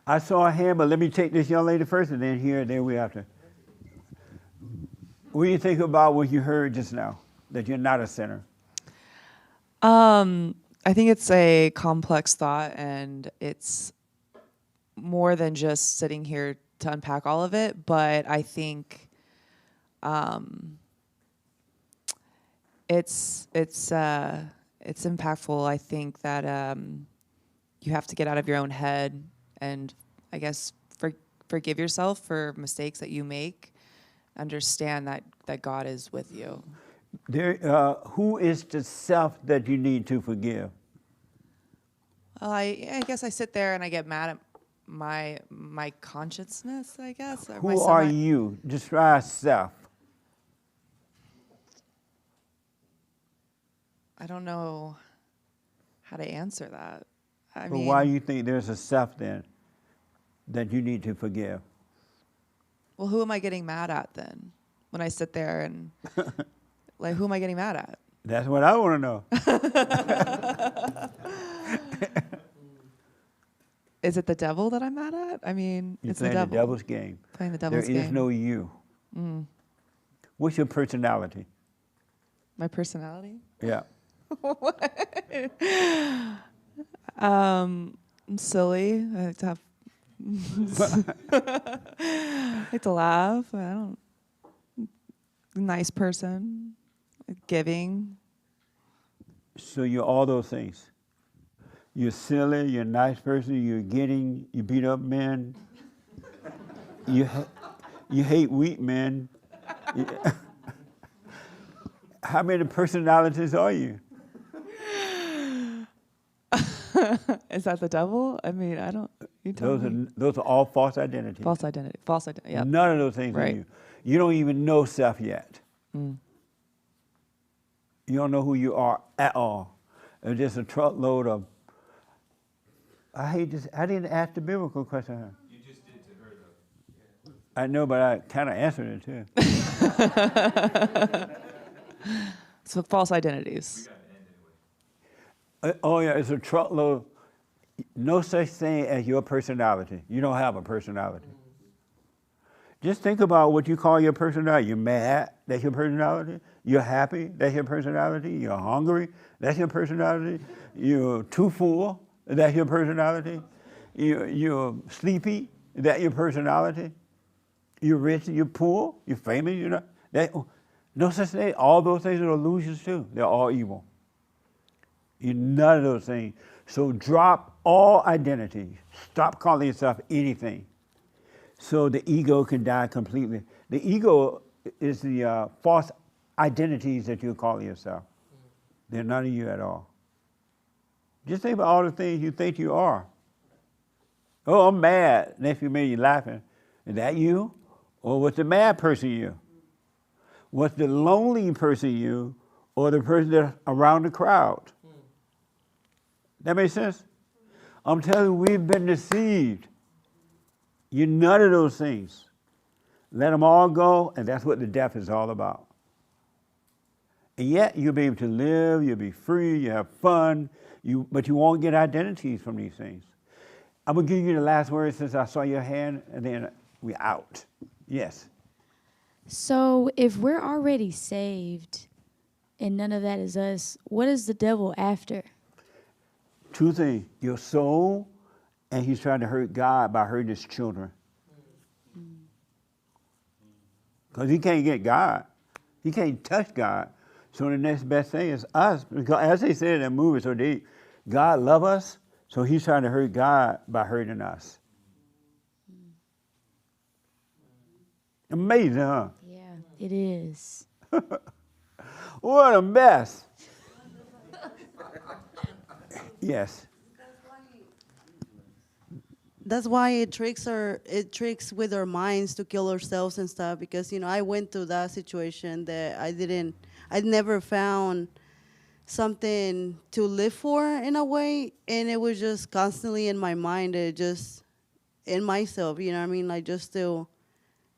I saw a hand, but let me take this young lady first, and then here, then we have to. What do you think about what you heard just now? That you're not a sinner. I think it's a complex thought, and it's more than just sitting here to unpack all of it. But I think it's impactful. I think that you have to get out of your own head and I guess forgive yourself for mistakes that you make. Understand that God is with you. Who is the self that you need to forgive? Well, I guess I sit there and I get mad at my consciousness, I guess. Or Who are you? Describe self. I don't know how to answer that. I But mean, why do you think there's a self then that you need to forgive? well, who am I getting mad at then? When I sit there and like, who am I getting mad at? That's what I want to know. Is it the devil that I'm mad at? I mean, You're it's playing the the devil. devil's game. Playing the devil's game. There is no you. What's your personality? My personality? Yeah. I'm silly. I like to have I like to laugh. I don't nice person. Giving. So you're all those things. You're silly, you're a nice person, you beat up men, you hate weak men. How many personalities are you? Is that the devil? I mean, I don't. You tell me. Those are all false identities. False identity. False identity. Yep. None of those things are Right. you. You don't even know self yet. Mm. You don't know who you are at all. It's just a truckload of. I hate this. I didn't ask the biblical question. You just did to her, though. I know, but I kind of answered it too. So false identities. Oh yeah, it's a truckload. No such thing as your personality. You don't have a personality. Just think about what you call your personality. You're mad, that's your personality. You're happy, that's your personality. You're hungry, that's your personality. You're too full, that's your personality. You're sleepy, that's your personality. You're rich, you're poor, you're famous, you're not. No such thing. All those things are illusions too. They're all evil. You're none of those things. So drop all identity. Stop calling yourself anything. So the ego can die completely. The ego is the false identities that you call yourself. They're none of you at all. Just think about all the things you think you are. Oh, I'm mad. Next few minutes you're laughing. Is that you? Or what's the mad person you? What's the lonely person you? Or the person that's around the crowd? That makes sense? I'm telling you, we've been deceived. You're none of those things. Let them all go, and that's what the death is all about. And yet, you'll be able to live, you'll be free, you have fun, but you won't get identities from these things. I'm going to give you the last word since I saw your hand, and then we're out. Yes. So if we're already saved and none of that is us, what is the devil after? Two things, your soul, and he's trying to hurt God by hurting his children. Because he can't get God. He can't touch God. So the next best thing is us. Because as they said in that movie, so God love us, so he's trying to hurt God by hurting us. Amazing, huh? Yeah, it is. What a mess. Yes. That's why it tricks with our minds to kill ourselves and stuff, because I went through that situation that I never found something to live for in a way, and it was just constantly in my mind, just in myself, you know what I mean, like just to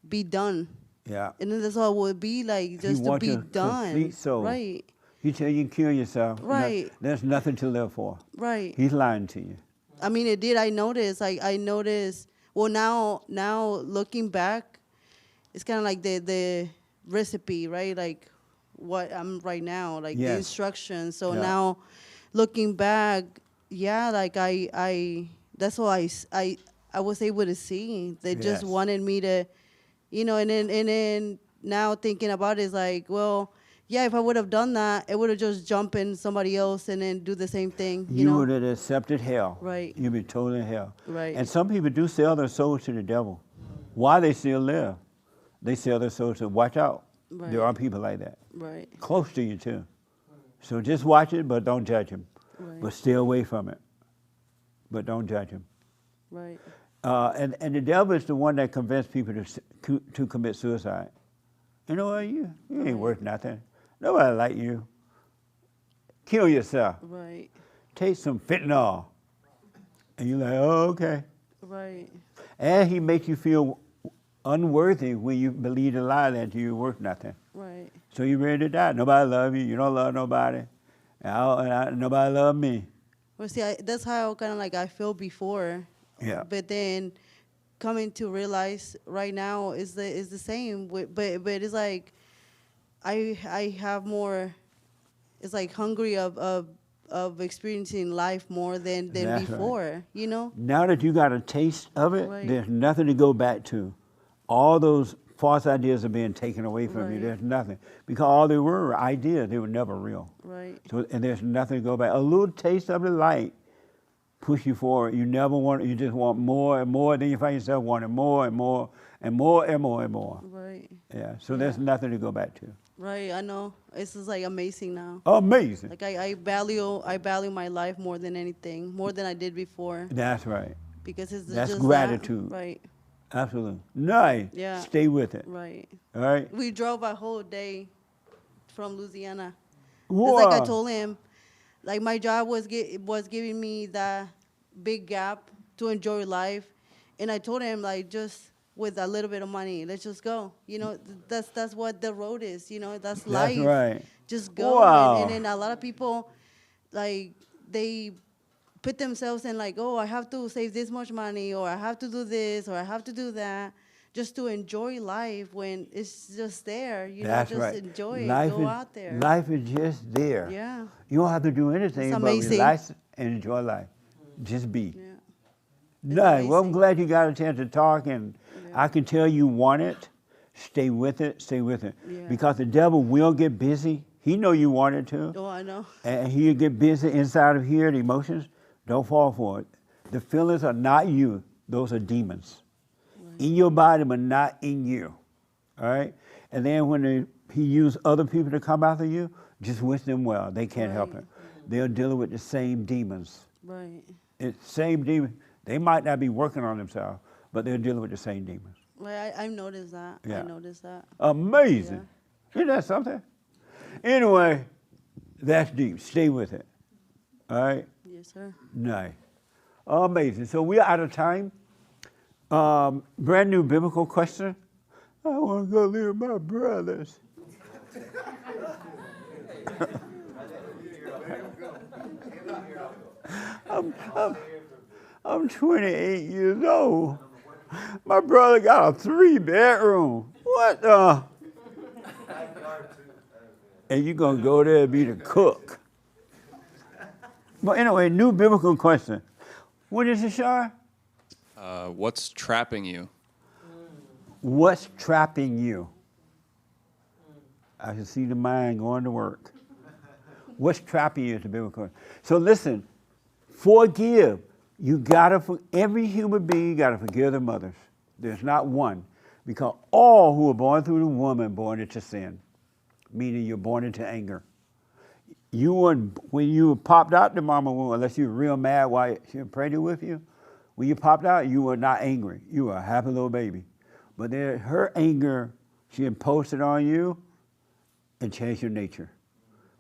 be done. Yeah. And then that's all it would be like, just to be done. Complete soul. Right. He tell you kill yourself. Right. There's nothing to live for. Right. He's lying to you. I mean, it did. I noticed. I noticed. Well, now looking back, it's kind of like the recipe, right? Like what I'm right now, like the Yes. instructions. So Yeah. now, looking back, yeah, like I that's what I was able to see. They just Yes. wanted me to, and then now thinking about it is like, well, yeah, if I would have done that, it would have just jumped in somebody else and then do the same thing. You You know, would have accepted hell. Right. You'd be totally in hell. Right. And some people do sell their souls to the devil. While they still live, they sell their souls to. Watch out. Right. There are people like that. right, Close to you too. So just watch it, but don't judge them. Right. But stay away from it. But don't judge them. right, And the devil is the one that convinced people to commit suicide. You know what? You ain't worth nothing. Nobody like you. Kill yourself. right, Take some fentanyl. And you're like, oh, okay. right, And he makes you feel unworthy when you believe the lie that you're worth nothing. right, So you're ready to die. Nobody love you. You don't love nobody. Nobody love me. Well, see, that's how kind of like I feel before. Yeah. But then coming to realize right now is the same. But it's like I have more. It's like hungry of experiencing life more than That's right. before. You know. Now that you got a taste of it, Right. there's nothing to go back to. All those false ideas are being taken away from you. Right. There's nothing. Because all they were ideas, they were never real. Right. So, and there's nothing to go back. A little taste of the light push you forward. You never want, you just want more and more. Then you find yourself wanting more and more and more and more and more. Right. Yeah. So there's nothing to go back to. Right. I know. It's just like amazing now. Amazing. Like I value my life more than anything, more than I did before, That's right. because it's That's just gratitude. That. Right. Absolutely. Nice. Yeah. Stay with it. Right. All right. We drove a whole day from Louisiana. It's Wow. like I told him, like my job was giving me that big gap to enjoy life, and I told him like just with a little bit of money, let's just go. You know, that's what the road is. You know, that's life. That's right. Just go. Wow. And then a lot of people, like they put themselves in like, oh, I have to save this much money, or I have to do this, or I have to do that, just to enjoy life when it's just there. You That's know, just right. enjoy it. Life Go is, out there. Life is just there. Yeah. You don't have to do anything It's but amazing. relax and enjoy life. Just be. Yeah. Nice. Well, I'm amazing. glad you got a chance to talk, and Yeah. I can tell you want it. Stay with it. Stay with it. Yeah. Because the devil will get busy. He know you want it to, Oh, I know. and he'll get busy inside of here. The emotions, don't fall for it. The feelings are not you. Those are demons in your body, but not in you. All right. And then when he used other people to come after you, just wish them well. They can't help Right. it. They're dealing with the same demons. Right. It's same demon. They might not be working on themselves, but they're dealing with the same demons. Well, I've noticed that. Yeah. I noticed that. Amazing. Isn't that something? Anyway, that's deep. Stay with it. All right? Yes, sir. Nice. Amazing. So we're out of time. Brand new biblical question. I want to go live with my brothers. I'm 28 years old. My brother got a 3-bedroom. What the? And you're going to go there and be the cook. But anyway, new biblical question. What is it, Shar? What's trapping you? What's trapping you? I can see the mind going to work. What's trapping you is the biblical question. So listen, forgive. You gotta, every human being gotta forgive their mothers. There's not one. Because all who are born through the woman born into sin, meaning you're born into anger. You weren't, when you popped out the mama womb, unless you were real mad while she was pregnant with you, when you popped out, you were not angry. You were a happy little baby. But then her anger, she imposed it on you and changed your nature.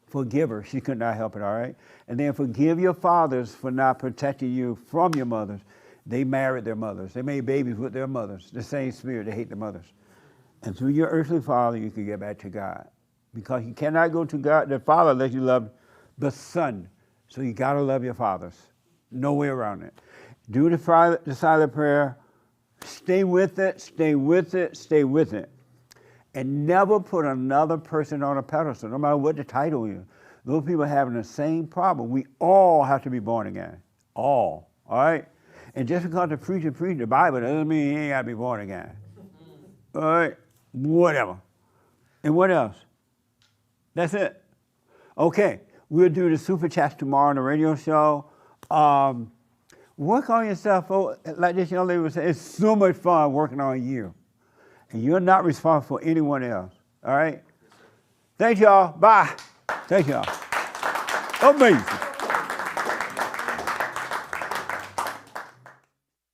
Forgive her. She could not help it, all right? And then forgive your fathers for not protecting you from your mothers. They married their mothers. They made babies with their mothers. The same spirit, they hate the mothers. And through your earthly father, you can get back to God. Because you cannot go to God, the Father, unless you love the Son. So you got to love your fathers. No way around it. Do the silent prayer. Stay with it, stay with it, stay with it. And never put another person on a pedestal, no matter what the title is. Those people are having the same problem. We all have to be born again. All right? And just because the preacher preached the Bible doesn't mean he ain't got to be born again. All right? Whatever. And what else? That's it. Okay, we'll do the super chats tomorrow on the radio show. Work on yourself. Like this young lady was saying, it's so much fun working on you. And you're not responsible for anyone else. All right? Thank y'all. Bye. Thank y'all. Amazing.